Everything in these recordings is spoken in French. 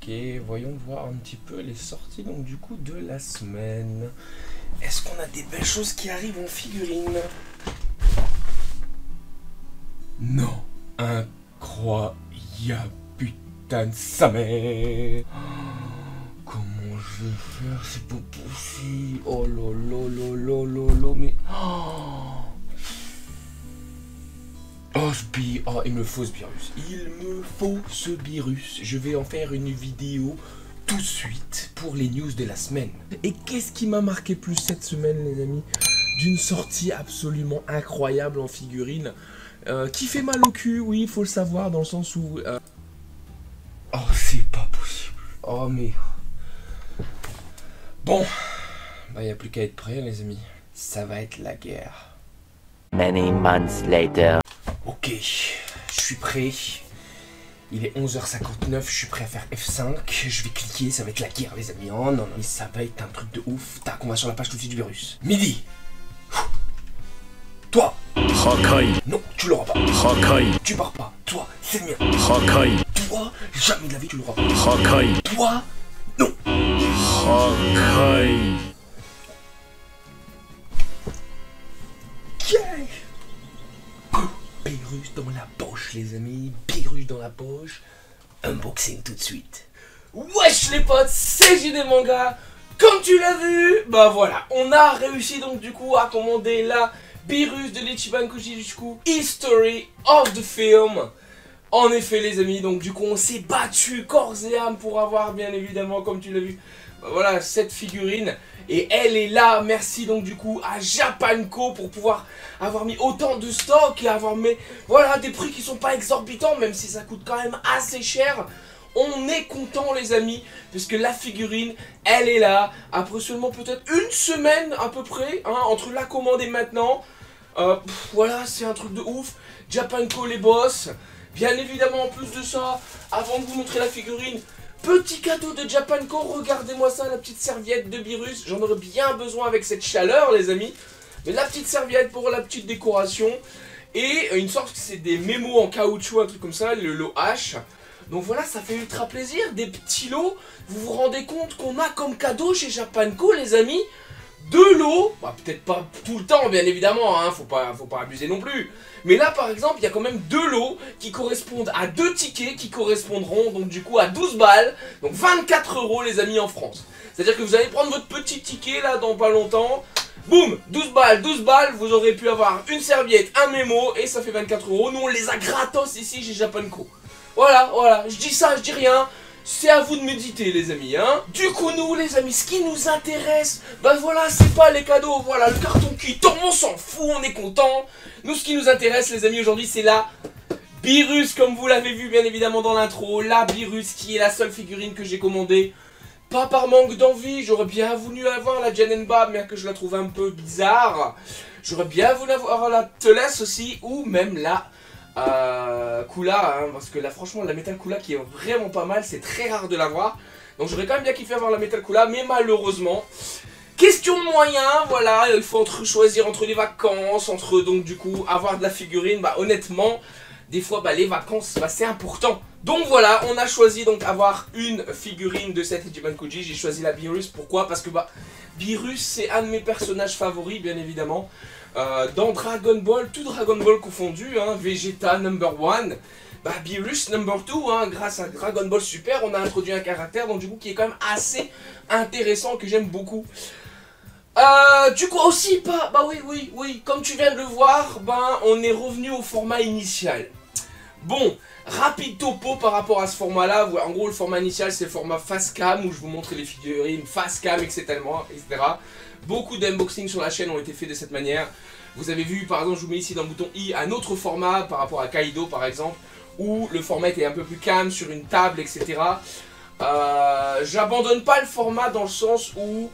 Ok, voyons voir un petit peu les sorties donc du coup de la semaine. Est-ce qu'on a des belles choses qui arrivent en figurines? Non, incroyable, putain de sa mère. Comment je vais faire? C'est pas possible. Oh lolo, mais... Oh, il me faut ce virus. Il me faut ce virus. Je vais en faire une vidéo tout de suite pour les news de la semaine. Et qu'est-ce qui m'a marqué plus cette semaine, les amis? D'une sortie absolument incroyable en figurine. Qui fait mal au cul, oui, il faut le savoir, dans le sens où... Oh, c'est pas possible. Oh, mais... Bon. Bah, il n'y a plus qu'à être prêt, les amis. Ça va être la guerre. Many months later. Ok, je suis prêt. Il est 11h59, je suis prêt à faire F5. Je vais cliquer, ça va être la guerre, les amis. Oh non, mais ça va être un truc de ouf. Tac, on va sur la page tout de suite du virus. Midi. Toi. Hakai. Non, tu l'auras pas. Hakai. Tu pars pas. Toi, c'est le mien. Hakai. Toi, jamais de la vie tu l'auras pas. Hakai. Toi, non. Hakai. Virus dans la poche, les amis. Virus dans la poche. Unboxing tout de suite. Wesh les potes, c'est JD Manga. Comme tu l'as vu, bah voilà, on a réussi donc du coup à commander la Beerus de l'Ichiban Kujijuku History of the Film. En effet les amis, donc du coup on s'est battu corps et âme pour avoir bien évidemment, comme tu l'as vu, bah voilà, cette figurine. Et elle est là, merci donc du coup à Japanco pour pouvoir avoir mis autant de stock et avoir mis, voilà, des prix qui sont pas exorbitants, même si ça coûte quand même assez cher. On est content les amis, parce que la figurine, elle est là, après seulement peut-être une semaine à peu près, hein, entre la commande et maintenant. Voilà, c'est un truc de ouf. Japanco les boss. Bien évidemment, en plus de ça, avant de vous montrer la figurine, petit cadeau de Japanco, regardez-moi ça, la petite serviette de Beerus. J'en aurais bien besoin avec cette chaleur les amis. Mais la petite serviette pour la petite décoration. Et une sorte que c'est des mémos en caoutchouc, un truc comme ça, le lot H. Donc voilà, ça fait ultra plaisir, des petits lots. Vous vous rendez compte qu'on a comme cadeau chez Japanco les amis? 2 lots, bah, peut-être pas tout le temps bien évidemment, hein, faut pas abuser non plus. Mais là par exemple, il y a quand même 2 lots qui correspondent à 2 tickets qui correspondront donc du coup à 12 balles, donc 24 € les amis en France. C'est-à-dire que vous allez prendre votre petit ticket là dans pas longtemps, boum, 12 balles, vous aurez pu avoir une serviette, un mémo et ça fait 24 €. Nous on les a gratos ici chez Japanco. Voilà, je dis ça, je dis rien. C'est à vous de méditer les amis, hein. Du coup nous les amis, ce qui nous intéresse, bah voilà, c'est pas les cadeaux, voilà, le carton qui tombe, on s'en fout, on est content. Nous ce qui nous intéresse les amis aujourd'hui, c'est la Beerus, comme vous l'avez vu bien évidemment dans l'intro. La Beerus qui est la seule figurine que j'ai commandée. Pas par manque d'envie, j'aurais bien voulu avoir la Janemba, mais que je la trouve un peu bizarre. J'aurais bien voulu avoir la Teles aussi, ou même la... Kula, hein, parce que là franchement la Metal Kula qui est vraiment pas mal, c'est très rare de l'avoir. Donc j'aurais quand même bien kiffé avoir la Metal Kula, mais malheureusement, question de moyens, voilà, il faut choisir entre les vacances, entre donc du coup avoir de la figurine, bah honnêtement, des fois bah, les vacances bah, c'est important. Donc voilà, on a choisi donc avoir une figurine de cette Ichiban Kuji, j'ai choisi la Beerus, pourquoi? Parce que bah Beerus c'est un de mes personnages favoris bien évidemment. Dans Dragon Ball, tout Dragon Ball confondu, hein, Vegeta #1, bah Beerus #2, hein, grâce à Dragon Ball Super, on a introduit un caractère donc du coup qui est quand même assez intéressant, que j'aime beaucoup. Du coup aussi, bah oui, comme tu viens de le voir, ben on est revenu au format initial. Bon, rapide topo par rapport à ce format là, en gros le format initial c'est le format face cam où je vous montre les figurines face cam etc. Beaucoup d'unboxings sur la chaîne ont été faits de cette manière. Vous avez vu par exemple, je vous mets ici dans le bouton I un autre format par rapport à Kaido par exemple, où le format était un peu plus calme sur une table etc. J'abandonne pas le format dans le sens où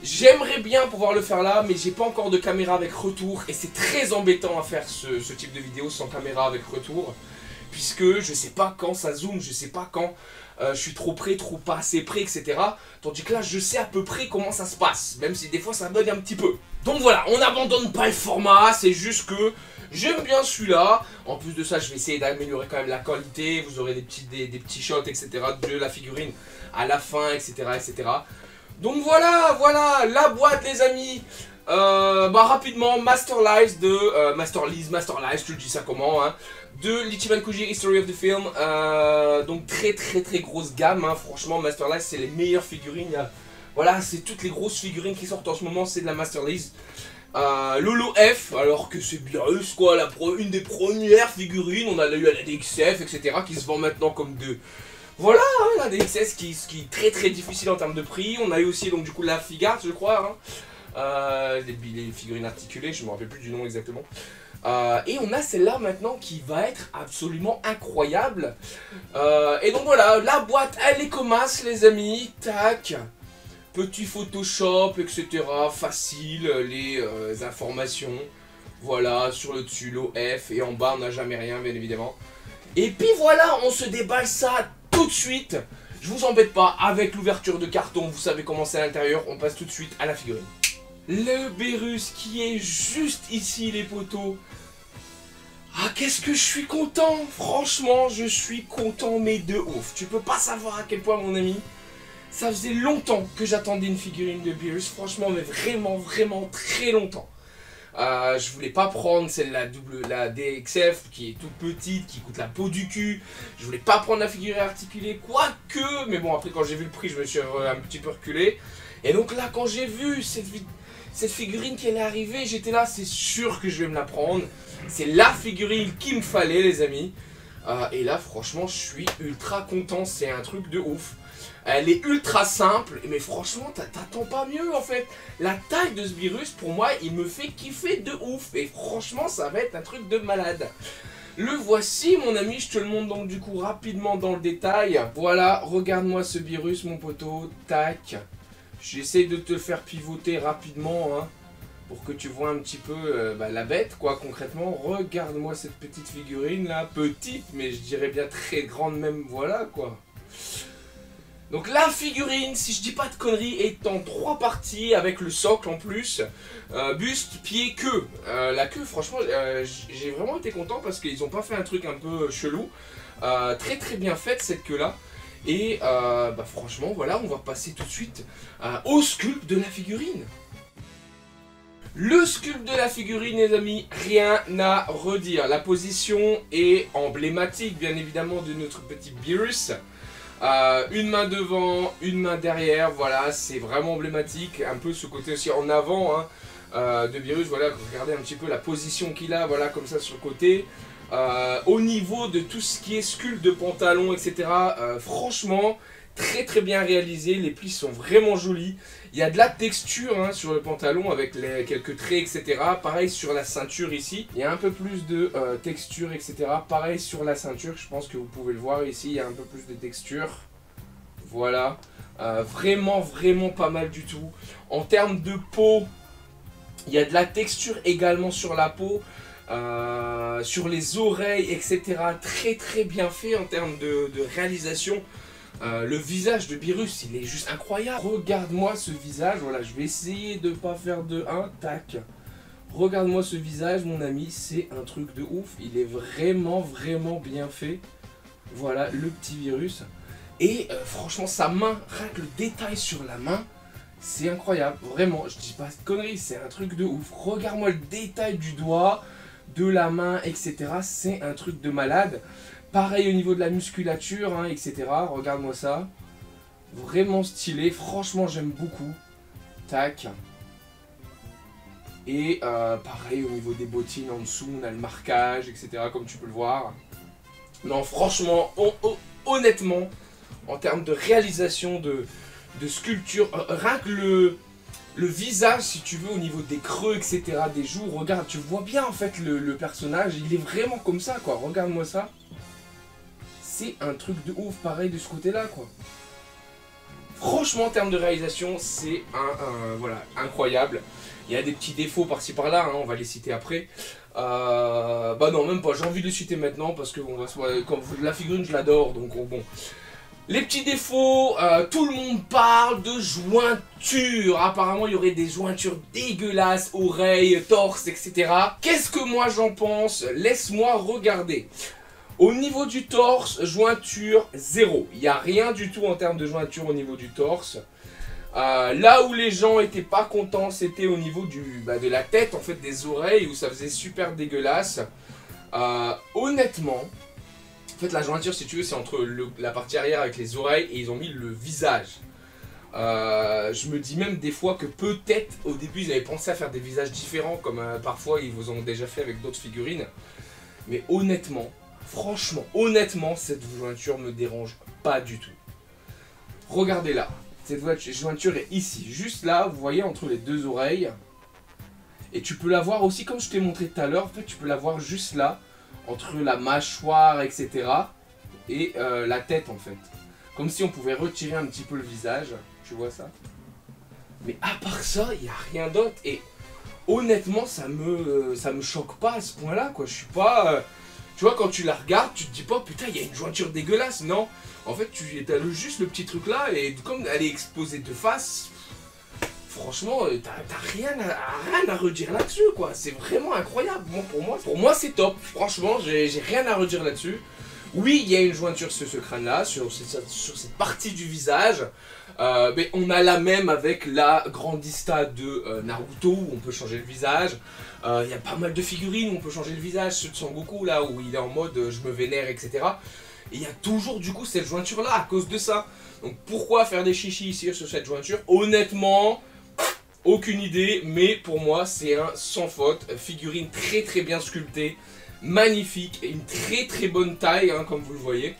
j'aimerais bien pouvoir le faire là, mais j'ai pas encore de caméra avec retour et c'est très embêtant à faire ce type de vidéo sans caméra avec retour, puisque je sais pas quand ça zoome, je sais pas quand je suis trop près, trop pas assez près, etc. Tandis que là, je sais à peu près comment ça se passe, même si des fois ça bug un petit peu. Donc voilà, on n'abandonne pas le format, c'est juste que J'aime bien celui-là. En plus de ça, je vais essayer d'améliorer quand même la qualité. Vous aurez des petits shots, etc. de la figurine à la fin, etc. etc. Donc voilà, la boîte les amis. Rapidement, Master Lies, je te dis ça comment, hein, de l'Ichiban Kuji History of the Film. Donc très grosse gamme, hein. Franchement Master Lies c'est les meilleures figurines. Voilà, c'est toutes les grosses figurines qui sortent en ce moment, c'est de la Master Lies. Lolo F, alors que c'est bien quoi, une des premières figurines, on a eu à la DXF, etc. qui se vend maintenant comme de... Voilà, hein, la DXS qui est très difficile en termes de prix. On a eu aussi donc du coup la Figart, je crois, hein. Les figurines articulées, je me rappelle plus du nom exactement. Et on a celle-là maintenant qui va être absolument incroyable. Et donc voilà, la boîte elle est comme as les amis, tac. Petit Photoshop, etc. Facile, les informations. Voilà, sur le dessus, l'OF, et en bas on n'a jamais rien bien évidemment. Et puis voilà, on se déballe ça tout de suite. Je vous embête pas avec l'ouverture de carton, vous savez comment c'est à l'intérieur, on passe tout de suite à la figurine. Le Beerus qui est juste ici les potos. Ah qu'est-ce que je suis content. Franchement je suis content mais de ouf. Tu peux pas savoir à quel point mon ami. Ça faisait longtemps que j'attendais une figurine de Beerus. Franchement mais vraiment très longtemps. Je voulais pas prendre celle la DXF qui est toute petite, qui coûte la peau du cul. Je voulais pas prendre la figurine articulée, quoique. Mais bon après quand j'ai vu le prix je me suis un petit peu reculé. Et donc là quand j'ai vu cette figurine qui allait arriver, j'étais là, c'est sûr que je vais me la prendre. C'est la figurine qu'il me fallait les amis. Et là franchement je suis ultra content, c'est un truc de ouf. Elle est ultra simple, mais franchement t'attends pas mieux en fait. La taille de ce Beerus pour moi il me fait kiffer de ouf. Et franchement ça va être un truc de malade. Le voici mon ami, je te le montre donc du coup rapidement dans le détail. Voilà, regarde-moi ce Beerus mon poteau, tac. J'essaie de te le faire pivoter rapidement, hein, pour que tu vois un petit peu la bête, quoi, concrètement. Regarde-moi cette petite figurine, là, petite, mais je dirais bien très grande même, voilà, quoi. Donc la figurine, si je dis pas de conneries, est en 3 parties, avec le socle en plus. Buste, pied, queue. La queue, franchement, j'ai vraiment été content parce qu'ils ont pas fait un truc un peu chelou. Très bien faite, cette queue-là. Et franchement voilà, on va passer tout de suite au sculpte de la figurine. Le sculpte de la figurine les amis, rien à redire. La position est emblématique bien évidemment de notre petit Beerus. Une main devant, une main derrière, voilà, c'est vraiment emblématique. Un peu ce côté aussi en avant hein, de Beerus, voilà, regardez un petit peu la position qu'il a, voilà, comme ça sur le côté. Au niveau de tout ce qui est sculpte de pantalon, etc. Franchement, très bien réalisé. Les plis sont vraiment jolis. Il y a de la texture hein, sur le pantalon avec quelques traits, etc. Pareil sur la ceinture ici. Il y a un peu plus de texture, etc. Pareil sur la ceinture. Je pense que vous pouvez le voir ici. Il y a un peu plus de texture. Voilà. Vraiment pas mal du tout. En termes de peau, il y a de la texture également sur la peau. Sur les oreilles, etc. Très bien fait en termes de réalisation. Le visage de Beerus, il est juste incroyable. Regarde-moi ce visage, voilà, je vais essayer de pas faire de 1, tac. Regarde-moi ce visage, mon ami, c'est un truc de ouf. Il est vraiment bien fait. Voilà, le petit Beerus. Et franchement, sa main, rien que le détail sur la main, c'est incroyable. Vraiment, je dis pas de conneries, c'est un truc de ouf. Regarde-moi le détail du doigt, de la main, etc. C'est un truc de malade. Pareil au niveau de la musculature, hein, etc. Regarde-moi ça. Vraiment stylé. Franchement, j'aime beaucoup. Tac. Et pareil au niveau des bottines en dessous, on a le marquage, etc. Comme tu peux le voir. Non, franchement, honnêtement, en termes de réalisation, de sculpture, rien que le visage, si tu veux, au niveau des creux, etc., des joues, regarde, tu vois bien en fait le personnage, il est vraiment comme ça, quoi. Regarde-moi ça. C'est un truc de ouf, pareil de ce côté-là, quoi. Franchement, en termes de réalisation, c'est voilà, incroyable. Il y a des petits défauts par-ci par-là, hein, on va les citer après. Non, même pas, j'ai envie de les citer maintenant parce que comme la figurine, je l'adore, donc bon. Les petits défauts, tout le monde parle de jointures. Apparemment, il y aurait des jointures dégueulasses, oreilles, torse, etc. Qu'est-ce que moi j'en pense? Laisse-moi regarder. Au niveau du torse, jointure 0. Il n'y a rien du tout en termes de jointure au niveau du torse. Là où les gens étaient pas contents, c'était au niveau de la tête, en fait, des oreilles, où ça faisait super dégueulasse. Honnêtement, en fait, la jointure, si tu veux, c'est entre la partie arrière avec les oreilles et ils ont mis le visage. Je me dis même des fois que peut-être au début ils avaient pensé à faire des visages différents, comme parfois ils vous ont déjà fait avec d'autres figurines. Mais honnêtement, franchement, honnêtement, cette jointure me dérange pas du tout. Regardez là, cette jointure est ici, juste là, vous voyez, entre les deux oreilles. Et tu peux la voir aussi, comme je t'ai montré tout à l'heure, en fait, tu peux la voir juste là, entre la mâchoire, etc. et la tête, en fait. Comme si on pouvait retirer un petit peu le visage, tu vois ça? Mais à part ça, il n'y a rien d'autre. Et honnêtement, ça me choque pas à ce point-là, quoi. Je suis pas... tu vois, quand tu la regardes, tu te dis pas, putain, il y a une jointure dégueulasse, non. En fait, tu as juste le petit truc là, et comme elle est exposée de face, franchement, t'as rien à redire là-dessus, quoi. C'est vraiment incroyable. Pour moi c'est top. Franchement, j'ai rien à redire là-dessus. Oui, il y a une jointure sur ce crâne-là, sur cette partie du visage. Mais on a la même avec la Grandista de Naruto, où on peut changer le visage. Il y a pas mal de figurines où on peut changer le visage, ceux de Son Goku, là, où il est en mode je me vénère, etc. Et il y a toujours, du coup, cette jointure-là, à cause de ça. Donc pourquoi faire des chichis ici sur cette jointure? Honnêtement, aucune idée, mais pour moi, c'est un sans faute. Figurine très très bien sculptée, magnifique, et une très très bonne taille, hein, comme vous le voyez.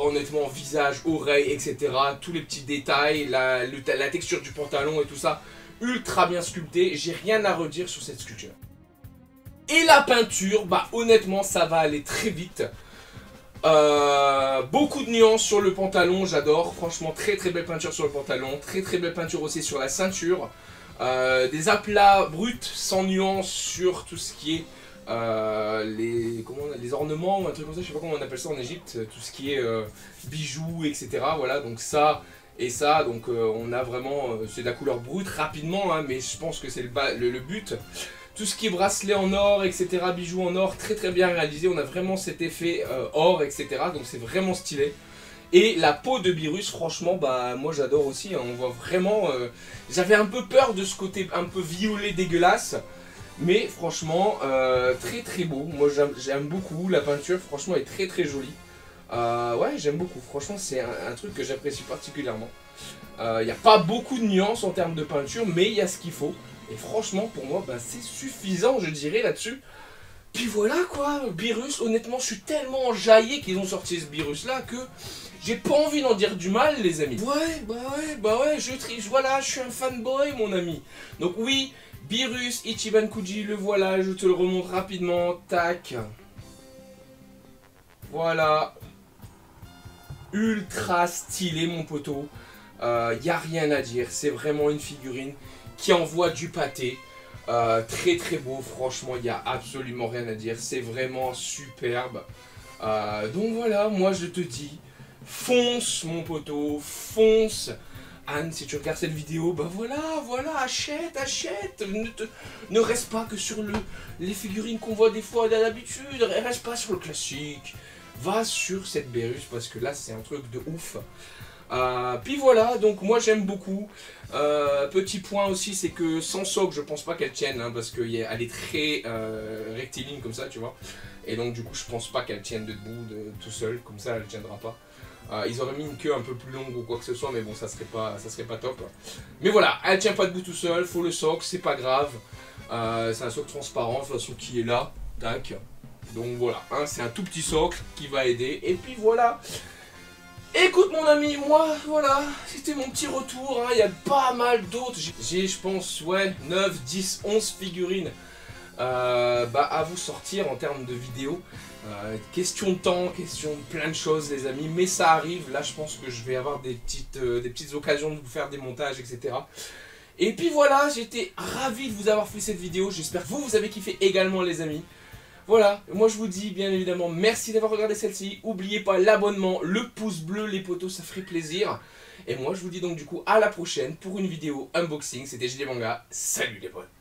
Honnêtement, visage, oreilles, etc. Tous les petits détails, la texture du pantalon et tout ça, ultra bien sculpté. J'ai rien à redire sur cette sculpture. Et la peinture, bah honnêtement, ça va aller très vite. Beaucoup de nuances sur le pantalon, j'adore. Franchement, très très belle peinture sur le pantalon. Très très belle peinture aussi sur la ceinture. Des aplats bruts sans nuances sur tout ce qui est les ornements ou un truc comme ça, je sais pas comment on appelle ça en Égypte, tout ce qui est bijoux, etc. Voilà, donc ça et ça, donc on a vraiment, c'est de la couleur brute rapidement, hein, mais je pense que c'est le but. Tout ce qui est bracelet en or, etc., bijoux en or, très très bien réalisé, on a vraiment cet effet or, etc. Donc c'est vraiment stylé. Et la peau de Beerus, franchement, bah moi j'adore aussi, hein, on voit vraiment... j'avais un peu peur de ce côté un peu violet dégueulasse. Mais franchement, très très beau. Moi j'aime beaucoup. La peinture, franchement, est très très jolie. Ouais, j'aime beaucoup. Franchement, c'est un truc que j'apprécie particulièrement. Il n'y a pas beaucoup de nuances en termes de peinture, mais il y a ce qu'il faut. Et franchement, pour moi, bah, c'est suffisant, je dirais, là-dessus. Puis voilà quoi, Beerus, honnêtement, je suis tellement enjaillé qu'ils ont sorti ce Beerus-là que j'ai pas envie d'en dire du mal, les amis. Bah ouais, voilà, je suis un fanboy, mon ami. Donc oui... Beerus Ichiban Kuji, le voilà, je te le remonte rapidement, tac. Voilà. Ultra stylé mon poteau. Y a rien à dire, c'est vraiment une figurine qui envoie du pâté. Très très beau, franchement, il n'y a absolument rien à dire, c'est vraiment superbe. Donc voilà, moi je te dis, fonce mon poteau, fonce. Anne, si tu regardes cette vidéo, bah voilà, achète. Ne reste pas que sur les figurines qu'on voit des fois d'habitude, reste pas sur le classique. Va sur cette Beerus parce que là c'est un truc de ouf. Puis voilà, donc moi j'aime beaucoup. Petit point aussi, c'est que sans socle, je pense pas qu'elle tienne, hein, parce qu'elle est très rectiligne comme ça, tu vois. Et donc du coup, je pense pas qu'elle tienne debout tout seul, comme ça elle tiendra pas. Ils auraient mis une queue un peu plus longue ou quoi que ce soit, mais bon, ça serait pas top. Mais voilà, elle tient pas debout tout seul, faut le socle, c'est pas grave. C'est un socle transparent, de toute façon, qui est là, tac. Donc voilà, hein, c'est un tout petit socle qui va aider. Et puis voilà. Écoute mon ami, moi, voilà, c'était mon petit retour, hein, il y a pas mal d'autres. J'ai, je pense, ouais, 9, 10, 11 figurines à vous sortir en termes de vidéos. Question de temps, question de plein de choses les amis, mais ça arrive. Là je pense que je vais avoir des petites occasions de vous faire des montages, etc. Et puis voilà, j'étais ravi de vous avoir fait cette vidéo. J'espère que vous avez kiffé également les amis. Voilà, moi je vous dis bien évidemment merci d'avoir regardé celle-ci. N'oubliez pas l'abonnement, le pouce bleu, les potos, ça ferait plaisir. Et moi je vous dis donc du coup à la prochaine pour une vidéo unboxing. C'était JD Manga, salut les potes.